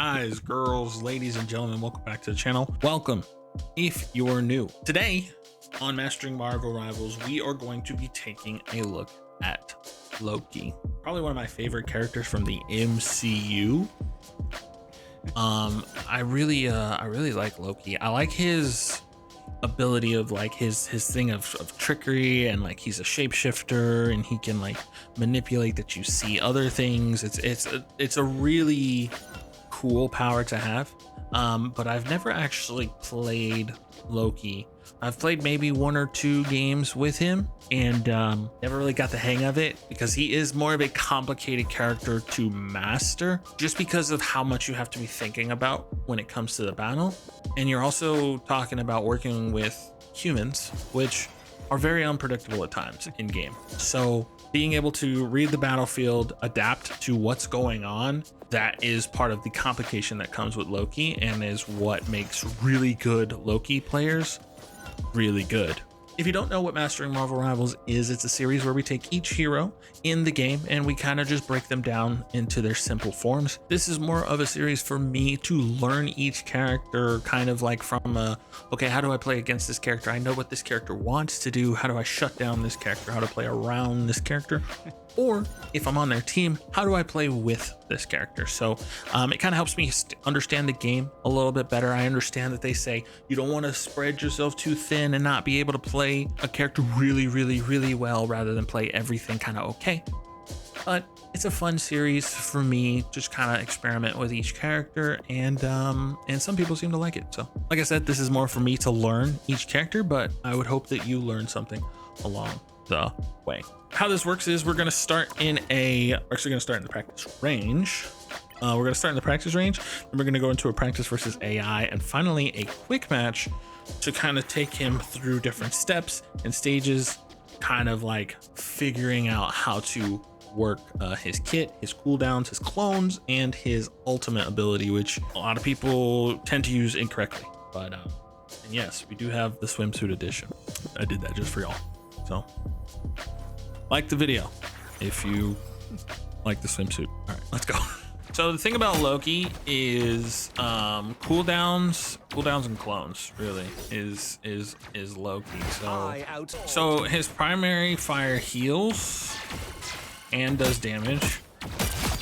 Guys, girls, ladies and gentlemen, welcome back to the channel. Welcome if you're new. Today on Mastering Marvel Rivals, we are going to be taking a look at Loki, probably one of my favorite characters from the MCU. I really like Loki. I like his ability of like his thing of trickery, and like he's a shapeshifter and he can like manipulate that you see other things. It's a really cool power to have. But I've never actually played Loki. I've played maybe 1 or 2 games with him and never really got the hang of it because he is more of a complicated character to master just because of how much you have to be thinking about when it comes to the battle. And you're also talking about working with humans, which are very unpredictable at times in game. So being able to read the battlefield, adapt to what's going on, that is part of the complication that comes with Loki and is what makes really good Loki players really good. If you don't know what Mastering Marvel Rivals is, it's a series where we take each hero in the game and we kind of just break them down into their simple forms. This is more of a series for me to learn each character kind of like from okay, how do I play against this character? I know what this character wants to do. How do I shut down this character? How to play around this character? Or if I'm on their team, how do I play with this character? So it kind of helps me understand the game a little bit better. I understand that they say you don't want to spread yourself too thin and not be able to play a character really well rather than play everything kind of okay. But it's a fun series for me, just kind of experiment with each character, and some people seem to like it. So like I said, this is more for me to learn each character, but I would hope that you learn something along the way. How this works is we're going to start in the practice range. We're going to start in the practice range, and we're going to go into a practice versus AI, and finally a quick match to kind of take him through different steps and stages, kind of like figuring out how to work his kit, his cooldowns, his clones, and his ultimate ability, which a lot of people tend to use incorrectly. But and yes, we do have the swimsuit edition. I did that just for y'all. So like the video if you like the swimsuit. All right, let's go. So the thing about Loki is cooldowns and clones really is Loki. So his primary fire heals and does damage.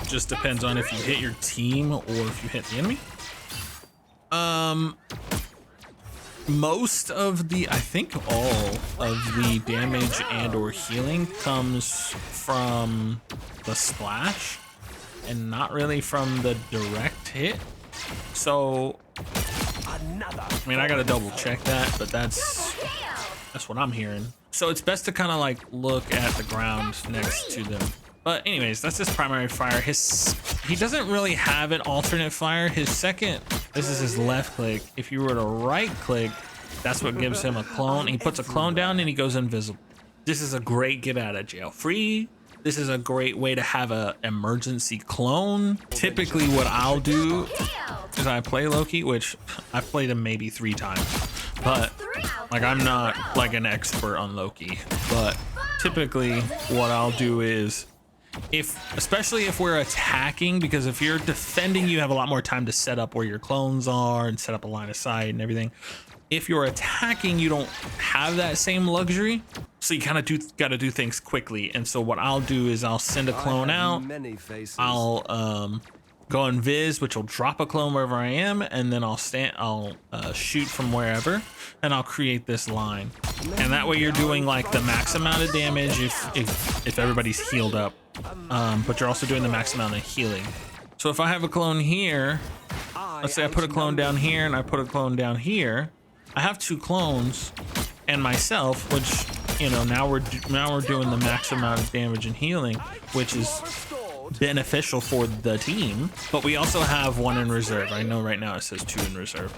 Just depends on if you hit your team or if you hit the enemy. Most of I think all of the damage and or healing comes from the splash and not really from the direct hit. So I mean, I gotta double check that, but that's what I'm hearing. So it's best to kind of like look at the ground next to them. But anyways, that's his primary fire. He doesn't really have an alternate fire. His second, this is his left click. If you were to right click, that's what gives him a clone. He puts a clone down and he goes invisible. This is a great get out of jail free. This is a great way to have a emergency clone. Typically what I'll do is I play Loki, which I've played him maybe 3 times, but like I'm not like an expert on Loki. But typically what I'll do is, especially if we're attacking, because if you're defending, you have a lot more time to set up where your clones are and set up a line of sight and everything. If you're attacking, you don't have that same luxury, so you kind of got to do things quickly. And so what I'll do is I'll send a clone out. I'll go invis, which will drop a clone wherever I am, and then I'll shoot from wherever, and I'll create this line. And that way you're doing like the max amount of damage if everybody's healed up, but you're also doing the max amount of healing. So if I have a clone here, let's say I put a clone down here and I put a clone down here, I have 2 clones and myself, which, you know, now we're doing the max amount of damage and healing, which is beneficial for the team. But we also have 1 in reserve. I know right now it says 2 in reserve,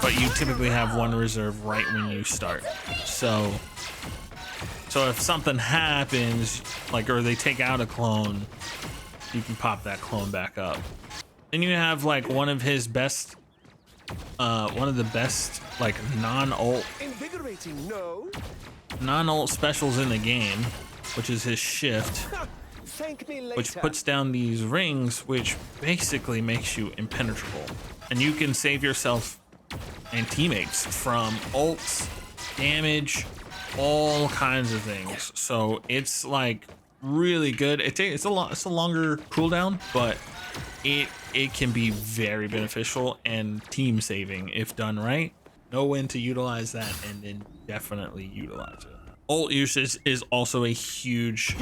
but you typically have 1 reserve right when you start. So if something happens, like, or they take out a clone, you can pop that clone back up. Then you have like one of the best like non-ult specials in the game, which is his shift. Thank me later. which puts down these rings, which basically makes you impenetrable. And you can save yourself and teammates from ults, damage, all kinds of things. So it's like really good. It's a longer cooldown, but it can be very beneficial and team saving if done right. Know when to utilize that, and then definitely utilize it. Ult usage is also a huge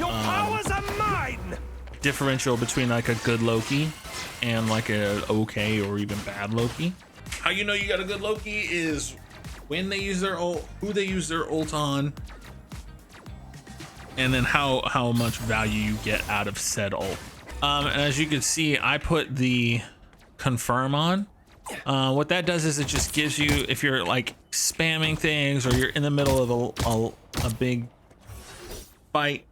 differential between like a good Loki and like a okay or even bad Loki. How you know you got a good Loki is when they use their ult, who they use their ult on, and then how much value you get out of said ult. And as you can see, I put the confirm on. What that does is it just gives you, if you're like spamming things or you're in the middle of a big fight,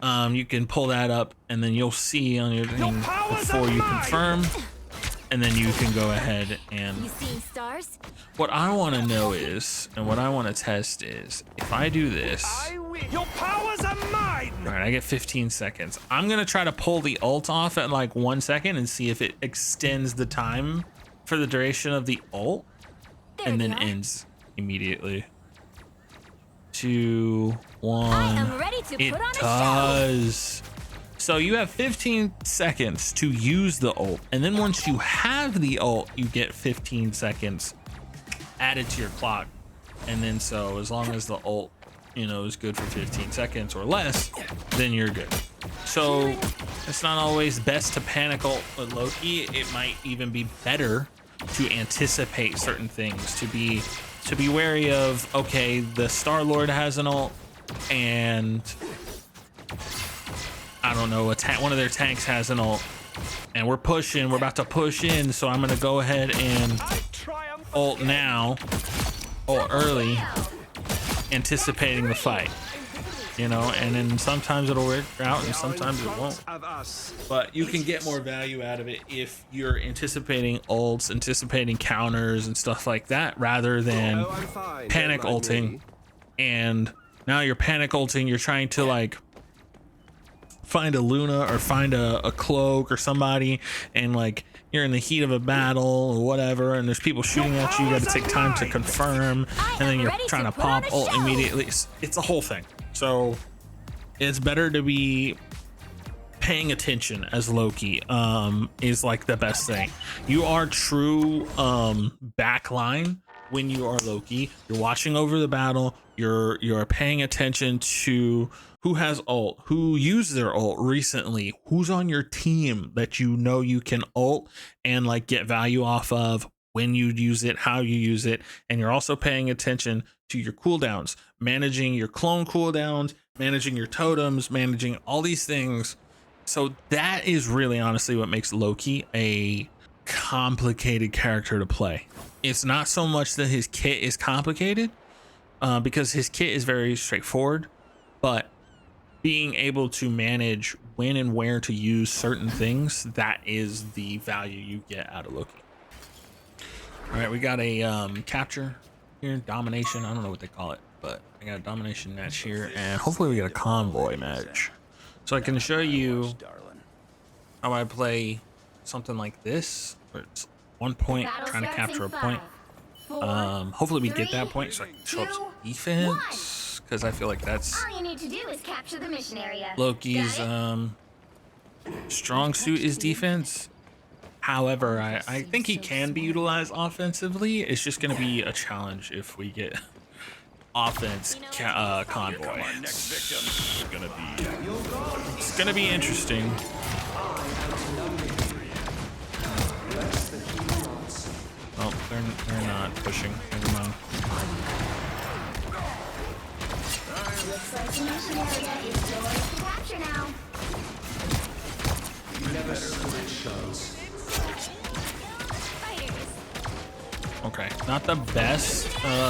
you can pull that up and then you'll see on your thing before you confirm, and then you can go ahead and what I want to know is, and what I want to test is, if I do this, your powers are mine. all right, I get 15 seconds. I'm gonna try to pull the ult off at like 1 second and see if it extends the time for the duration of the ult and then ends immediately. 2, 1. It does. So you have 15 seconds to use the ult, and then once you have the ult, you get 15 seconds added to your clock. And then so as long as the ult, you know, is good for 15 seconds or less, then you're good. So it's not always best to panic ult with Loki. It might even be better to anticipate certain things, to be wary of, okay, the Star-Lord has an ult, and I don't know, one of their tanks has an ult, and we're about to push in, so I'm gonna go ahead and ult now, or early, anticipating the fight, you know. And then sometimes it'll work out and sometimes it won't, but you can get more value out of it if you're anticipating ults, anticipating counters and stuff like that, rather than panic ulting. And now you're panic ulting, you're trying to like find a Luna or find a cloak or somebody, and like you're in the heat of a battle or whatever, and there's people shooting at you, you got to take time to confirm, and then you're trying to pop ult immediately. It's a whole thing. So it's better to be paying attention as Loki, is like the best thing. You are true backline when you are Loki. You're watching over the battle, you're paying attention to who has ult, who used their ult recently, who's on your team that you know you can ult and like get value off of, when you use it, how you use it. And you're also paying attention to your cooldowns, managing your clone cooldowns, managing your totems, managing all these things. So that is really honestly what makes Loki a complicated character to play. It's not so much that his kit is complicated, because his kit is very straightforward, but being able to manage when and where to use certain things, that is the value you get out of Loki. All right, we got a capture here, domination. I don't know what they call it, but I got a domination match here, and hopefully we get a convoy match. So I can show you how I play something like this, where it's 1 point trying to capture a point. Hopefully we get that point so I can show up some defense, because I feel like that's all you need to do is capture the mission area. Loki's strong suit is defense. However, I think he can be utilized offensively. It's just going to be a challenge if we get offense convoy. It's gonna be interesting. Oh, they're not pushing. Never mind. Looks like the mission area is yours to capture now. Okay, not the best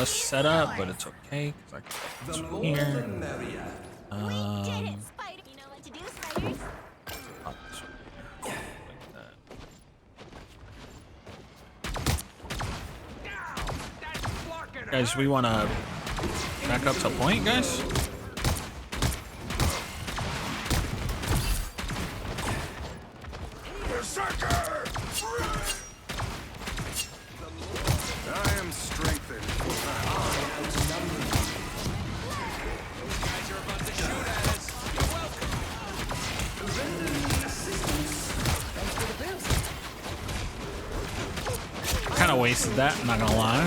setup, but it's okay because I can put this here. Guys, we want to back up to point, guys. kind of wasted that, I'm not gonna lie.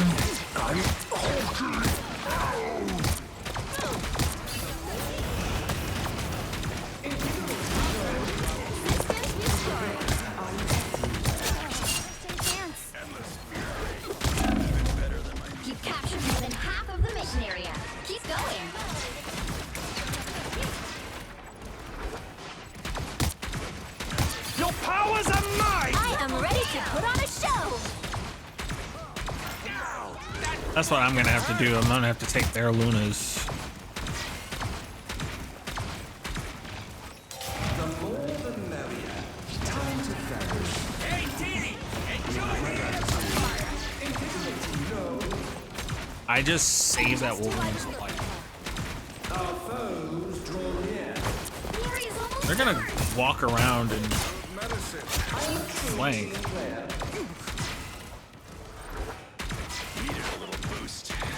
You've captured more than half of the mission area. Keep going. Your powers are mine! I am ready to put on a show. That's what I'm gonna have to do. I'm gonna have to take their Lunas. I just saved that Wolverine's life. They're gonna walk around and flank.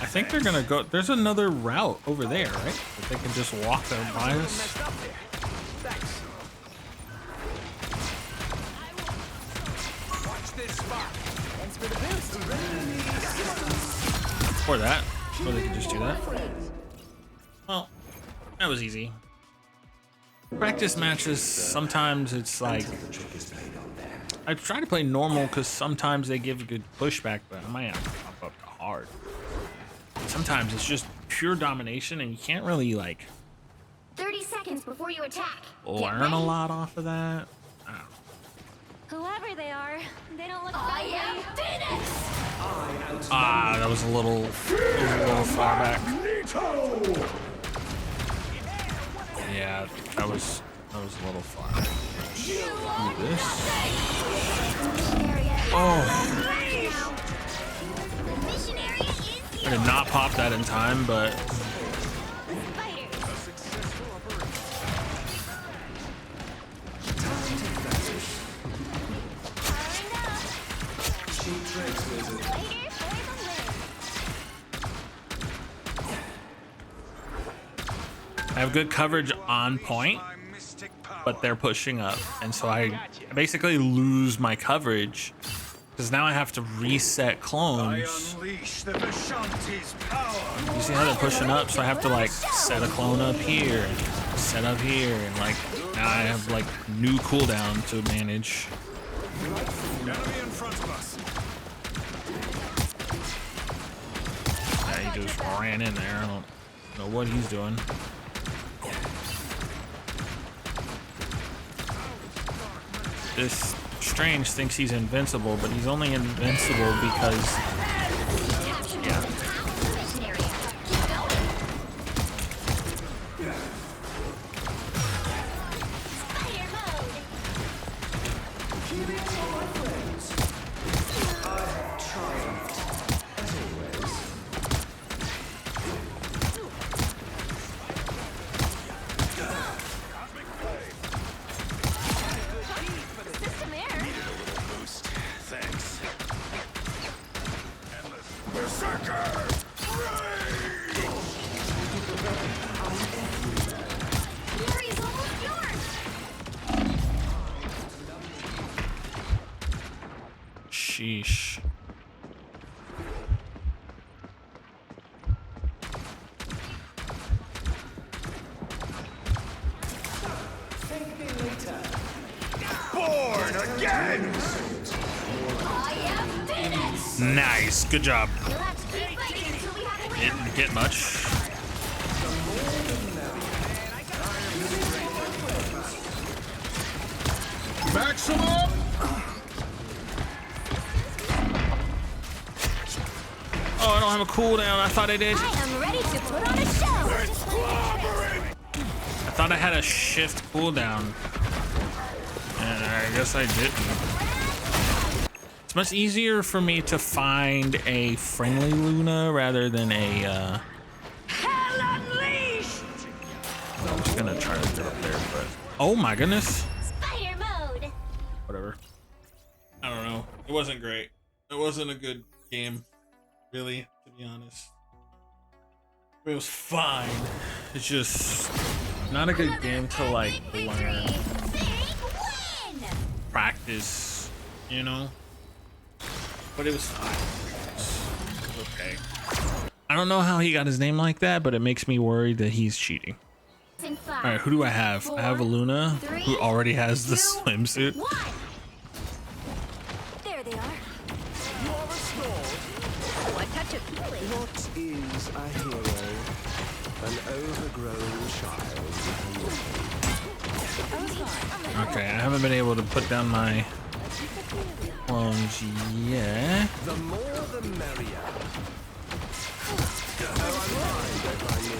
I think they're gonna go. There's another route over there, right? That they can just walk there by us. Or that. Or they can just do that. Well, that was easy. Practice matches, sometimes it's like... I try to play normal because sometimes they give a good pushback, but I might have to pop up to hard. Sometimes it's just pure domination and you can't really like 30 seconds before you attack. learn a lot off of that. I don't know. Whoever they are, they don't look I am friendly. Phoenix! Ah, that was a little far back. Yeah, that was a little far. Ooh, this. Oh, The mission area is I did not pop that in time, but I have good coverage on point, but they're pushing up, and so I basically lose my coverage because now I have to reset clones. Unleash the Vishanti's power! You see how they're pushing up, so I have to like set a clone up here, set up here, and like now I have like new cooldown to manage. Enemy in front of us! Yeah, he just ran in there. I don't know what he's doing. This Strange thinks he's invincible, but he's only invincible because yeah. mission area. Keep going. Spider mode. System error. Boost. Thanks. Fury's almost yours. Sheesh. Born again! I am Phoenix. Nice, good job. You'll have to keep fighting until we have a winner. Didn't get much. Maximum! Oh, I don't have a cooldown. I thought I did. I am ready to put on a show. I thought I had a shift cooldown. And I guess I didn't. It's much easier for me to find a friendly Luna rather than a Hell unleashed. I'm just gonna try to get up there, but oh my goodness. Spider mode. Whatever. I don't know. It wasn't great. It wasn't a good game, really, to be honest. It was fine. It's just not a good game to like learn, Big win! practice, you know? but it was fine. It was okay. I don't know how he got his name like that, but it makes me worried that he's cheating. In All right, who do I have? I have a Luna who already has the swimsuit. There they are. You're restored. One touch of healing. What is a hero? An overgrown child with a Okay, I haven't been able to put down my clones yet. The more the merrier. Oh, I'm fine, don't mind me.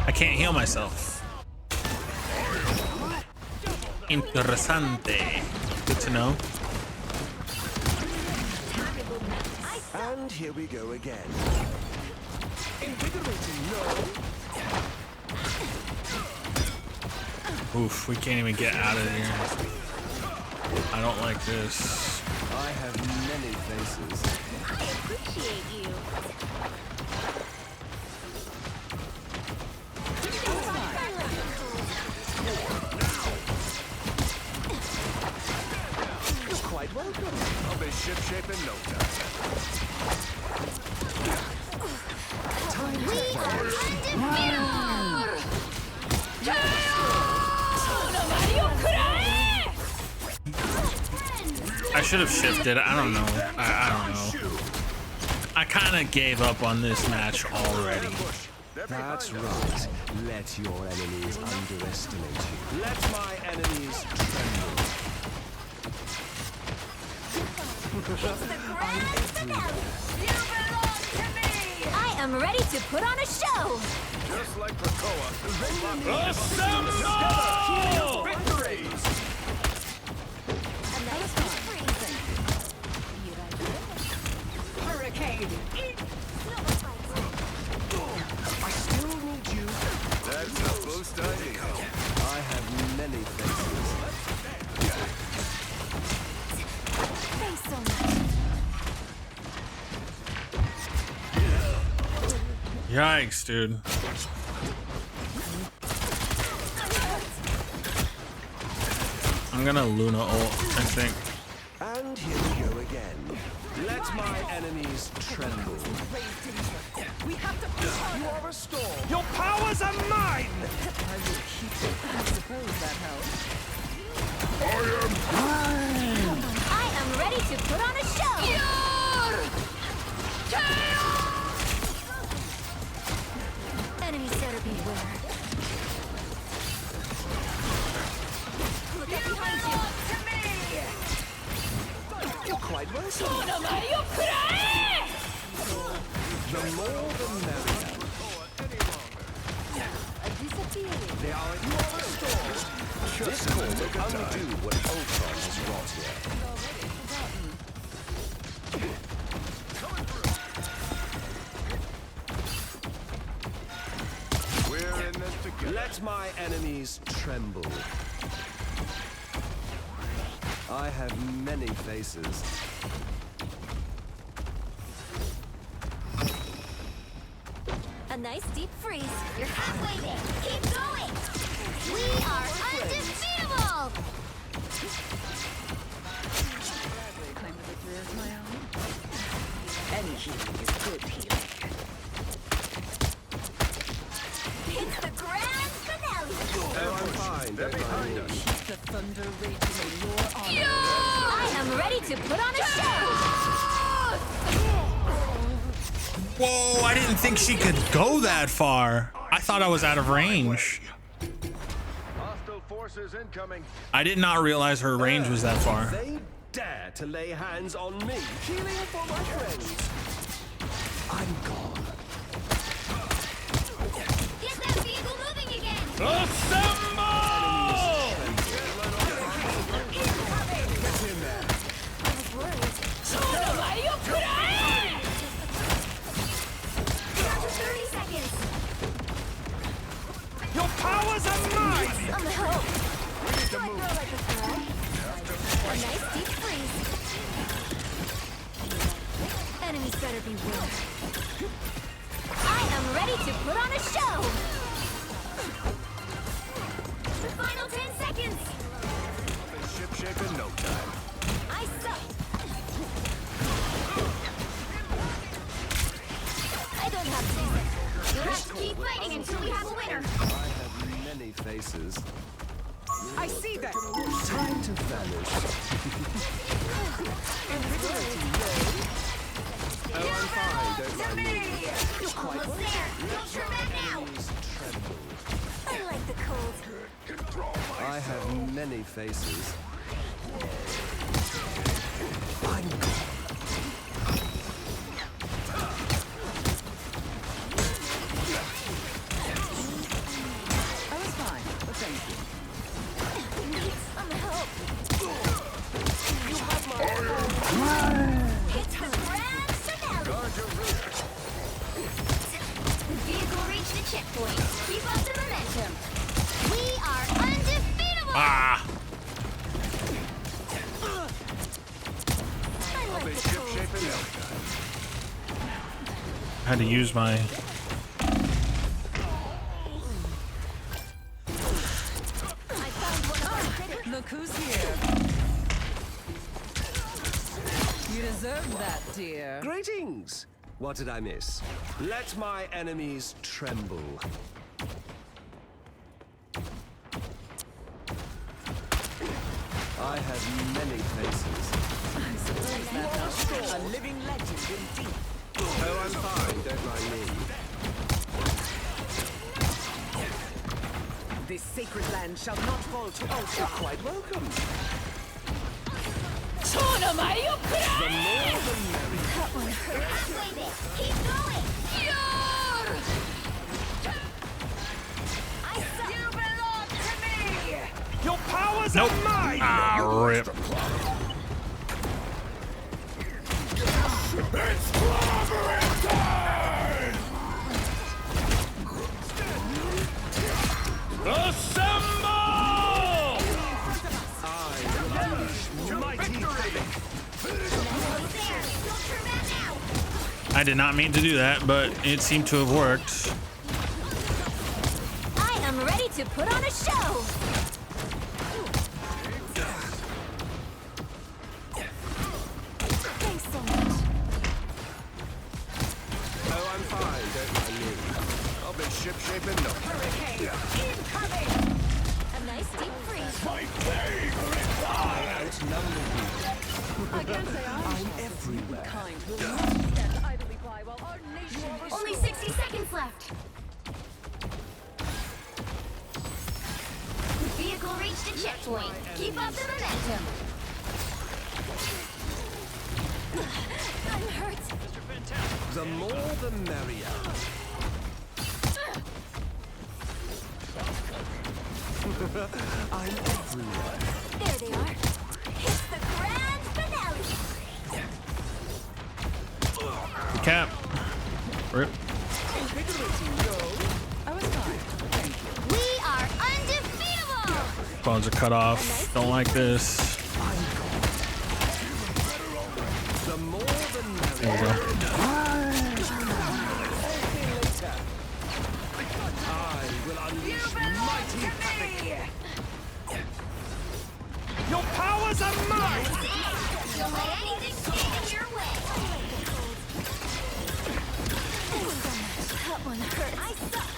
I can't heal myself. Interessante. Good to know. And here we go again. Invigorating, no. Oof, we can't even get out of here. I don't like this. I have many faces. I appreciate you. You're quite welcome. I'll be shipshape in no time. I should have shifted. I don't know. I don't know. I kind of gave up on this match already. That's right. Let your enemies underestimate you. Let my enemies tremble. I am ready to put on a show. Just like Krakoa. Victories! A nice freeze. Hurricane. I still need you. That's the boost I need. I have many faces. Thanks so much. Yikes, dude. I'm gonna Luna ult, I think. And here we go again. Let my enemies tremble. We have to. You are restored. Your powers are mine! I suppose that helps. I am ready to put on a show. Enemies better beware. Look out behind you. You're quite welcome. The more the merrier. They are you are restored. This core will only do what Ultron has wrought here. We're in this together. Let my enemies tremble. I have many faces. A nice deep freeze. You're halfway there. Keep going. We are undefeatable. Claim the victory as my own. Any healing is good healing. It's the grand finale. Oh, I'm fine. Don't mind me. Keep the thunder raging in your honor. I am ready to put on a show. Whoa, I didn't think she could go that far. I thought I was out of range. Hostile forces incoming. I did not realize her range was that far. They dare to lay hands on me. Healing for my friends. I'm gone. Get that vehicle moving again. Your powers are mine! On the help. Do I throw like a throw? A nice deep freeze. Enemies better beware. I am ready to put on a show. faces. I see them. Time to vanish. Oh, I'm fine. Don't mind me. Almost there. Don't turn back now. Enemies tremble. I like the cold. I have many faces. I'm gone. I was fine, but thank you. Need some help. Hit the ground, finale. The vehicle reached the checkpoint. Keep up the momentum. We are undefeatable. Ah! I like the cold. I had to use my. I found one of our critics. Look who's here. You deserved that, dear. Greetings! What did I miss? Let my enemies tremble. I have many faces. I suppose that must be a living legend indeed. Oh, I'm fine. Don't mind me. This sacred land shall not fall to Ultra. Quite welcome. That one hurt. Halfway there. Keep going. You belong to me! Your powers Nope. are mine! Ah, rip. It's clobbering time! Assemble! Mighty victory! Almost there. Don't turn back now. I did not mean to do that, but it seemed to have worked. I am ready to put on a show. Thanks so much. Oh, I'm fine. Don't mind me. I'll be ship-shape in no time. A nice deep freeze. My favorite time! Outnumber you. I can't say I'm Everywhere. kind will not stand idly by while our nation is Only 60 seconds left. The vehicle reached the checkpoint. Keep up the momentum. I'm hurt. The more the merrier. I'm everywhere. There they are. It's the grand finale. Cap. Rip. I was fine. Thank you. We are undefeatable. Phones are cut off. Don't like this. The more the merrier. There we go. I will unleash mighty havoc. Your powers are mine! Don't let anything stand in your way. That one hurt. I suck.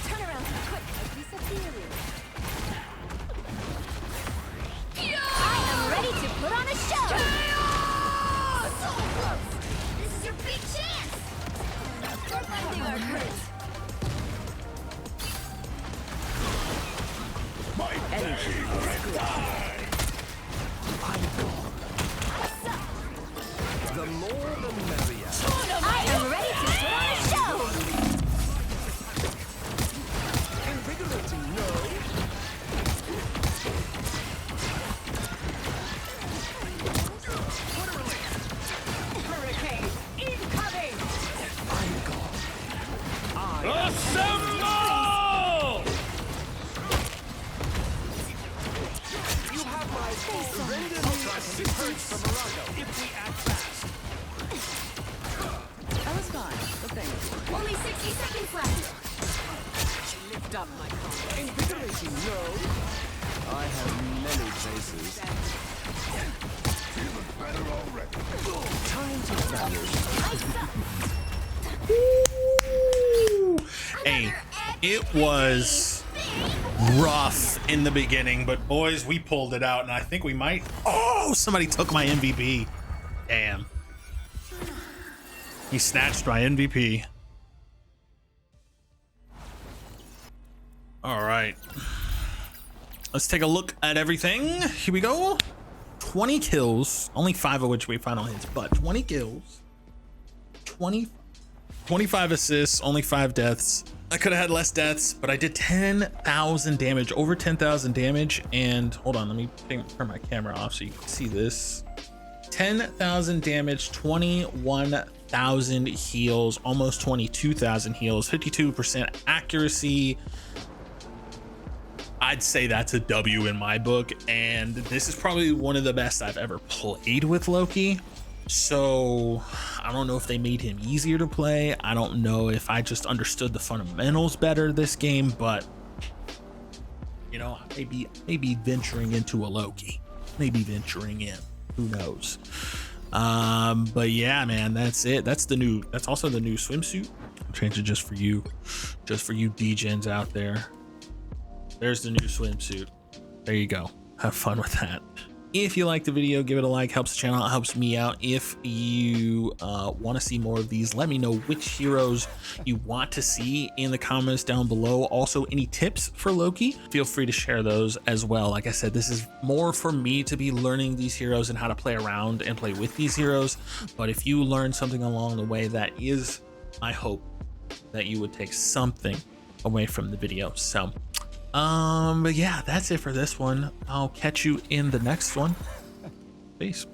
Turn around quick, like we said earlier. I am ready to put on a show. So close. This is your big chance. Look like they are hurt. My favorite time! The more the merrier. I am ready to put on a show. Invigorating, no? Hurricane incoming. I'm gone. Assemble! You have my render me hurts from Morocco if we act fast. I was fine, but thank you. Only 60 seconds left. Lift up my confidence. Invigorating, no? I have many faces. Time to vanish. Hey, it was rough in the beginning, but boys, we pulled it out, and I think we might. Oh, somebody took my MVP. Damn. He snatched my MVP. All right. Let's take a look at everything. Here we go. 20 kills, only 5 of which we final hits, but 20 kills, 25 assists, only 5 deaths. I could have had less deaths, but I did 10,000 damage, over 10,000 damage. And hold on, let me turn my camera off so you can see this. 10,000 damage, 21,000 heals, almost 22,000 heals, 52% accuracy. I'd say that's a W in my book, and this is probably one of the best I've ever played with Loki. So I don't know if they made him easier to play. I don't know if I just understood the fundamentals better this game, but you know, maybe venturing into a Loki, maybe venturing in, who knows. But yeah, man, that's it. That's also the new swimsuit. I'll change it just for you degens out there. There's the new swimsuit. There you go. Have fun with that. If you like the video, give it a like, helps the channel, it helps me out. If you want to see more of these, let me know which heroes you want to see in the comments down below. Also, any tips for Loki, feel free to share those as well. Like I said, this is more for me to be learning these heroes and how to play around and play with these heroes. But if you learn something along the way, that is my hope, that you would take something away from the video. So but yeah, that's it for this one. I'll catch you in the next one. Peace.